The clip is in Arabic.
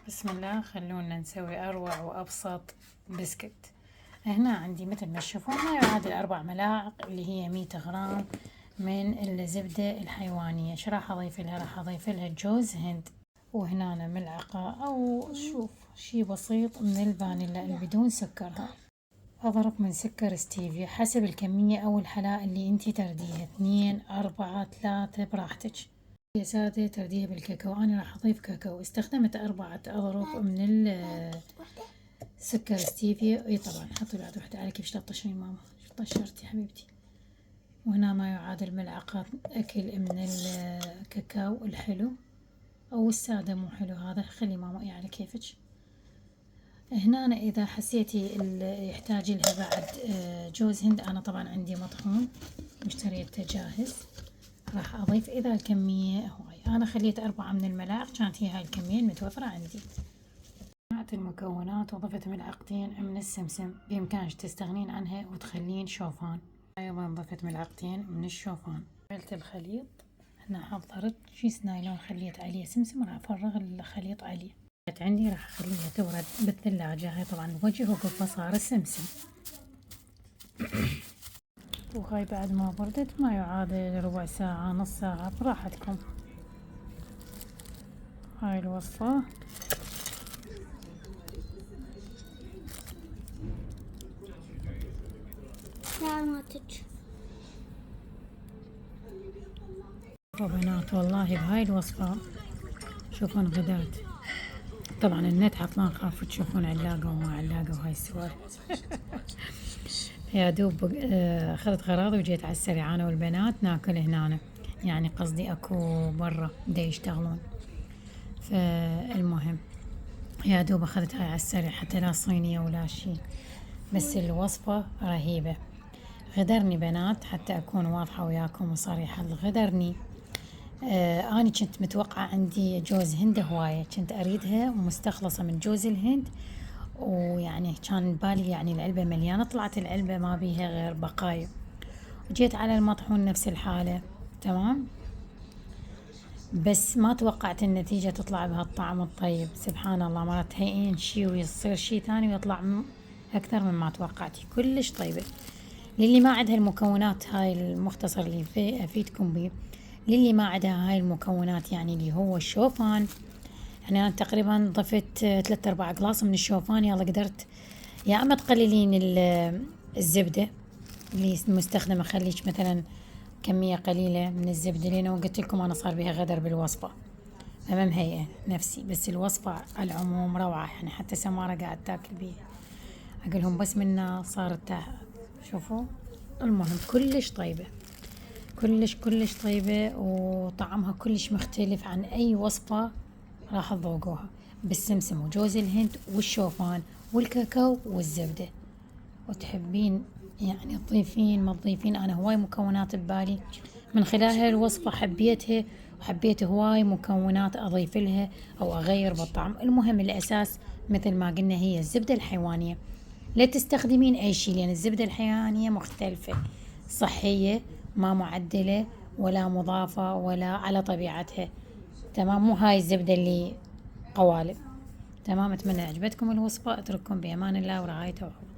بسم الله، خلونا نسوي أروع وأبسط بسكت. هنا عندي مثل ما تشوفون ما يعادل 4 ملاعق اللي هي 100 غرام من الزبدة الحيوانية. ايش راح أضيف لها؟ راح أضيف لها جوز هند، وهنا ملعقة أو شوف شي بسيط من الفانيلا اللي بدون سكرها. أضرب من سكر ستيفيا حسب الكمية أو الحلاء اللي انتي ترديها، 2 4 3 براحتك. يا سادة ترديها بالكاكاو، أنا راح أضيف كاكاو، استخدمت 4 أضرب من السكر ستيفيا. اي طبعا حطي بعد وحدة على كيف تطشرين ماما، طشرتي حبيبتي. وهنا ما يعادل ملعقة أكل من الكاكاو الحلو أو السادة مو حلو، هذا خلي ماما على كيفك. هنا أنا إذا حسيتي يحتاج لها بعد جوز هند، أنا طبعا عندي مطحون مشتريته جاهز، راح أضيف إذا الكمية هواي. أنا خليت 4 من الملاعق، كانت هي هاي الكمية المتوفرة عندي. جمعت المكونات وضفت ملعقتين من السمسم، بإمكانك تستغنين عنها وتخلين شوفان. أيضا ضفت ملعقتين من الشوفان. عملت الخليط، هنا حضرت كيس نايلون خليت عليه سمسم وراح أفرغ الخليط عليه. عندي راح أخليها تبرد بالثلاجة. هاي طبعا بوجه وقفة صار السمسم. وهاي بعد ما بردت ما يعادل ربع ساعة نص ساعة براحتكم. هاي الوصفة سلامتك بنات. والله بهاي الوصفة شوفون غدرت. طبعا النت عطلان، خافوا تشوفون علاقة وما علاقة وهاي السوالف. يا دوب اخذت غراضي وجيت على السريع انا والبنات ناكل هنا، يعني قصدي اكو برا دا يشتغلون. فالمهم يا دوب اخذت هاي على السريع، حتى لا صينية ولا شي، بس الوصفة رهيبة. غدرني بنات، حتى اكون واضحة وياكم وصريحة، غدرني. أنا كنت متوقعة عندي جوز هند هواية، كنت أريدها مستخلصة من جوز الهند، ويعني كان بالي يعني العلبة مليانة، طلعت العلبة ما بيها غير بقايا. وجيت على المطحون نفس الحالة، تمام، بس ما توقعت النتيجة تطلع بهالطعم الطيب. سبحان الله، مرات تهيئين شي ويصير شي ثاني ويطلع أكثر مما توقعتي، كلش طيبة. للي ما عندها المكونات هاي المختصر اللي أفيدكم بيه، للي ما عندها هاي المكونات يعني اللي هو الشوفان، يعني أنا تقريبا ضفت 3/4 قلاص من الشوفان. يلا قدرت يا أما تقللين الزبدة اللي مستخدمة، خليك مثلا كمية قليلة من الزبدة، لأنه قلت لكم أنا صار بها غدر بالوصفة، أمام هيئة نفسي. بس الوصفة على العموم روعة، يعني حتى سمارة قاعد تاكل بيها، أقولهم بس منا صارت شوفوا. المهم كلش طيبة، كلش طيبة، وطعمها كلش مختلف عن أي وصفة راح تذوقوها، بالسمسم وجوز الهند والشوفان والكاكاو والزبدة. وتحبين يعني تضيفين ما تضيفين، أنا هواي مكونات ببالي من خلال هاي الوصفة حبيتها، وحبيت هواي مكونات أضيف لها أو أغير بالطعم. المهم الأساس مثل ما قلنا هي الزبدة الحيوانية. لا تستخدمين أي شيء، لأن الزبدة الحيوانية مختلفة، صحية، ما معدلة ولا مضافة ولا على طبيعتها، تمام، مو هاي الزبدة اللي قوالب. تمام، أتمنى عجبتكم الوصفة، أترككم بأمان الله ورعايته وحفظه.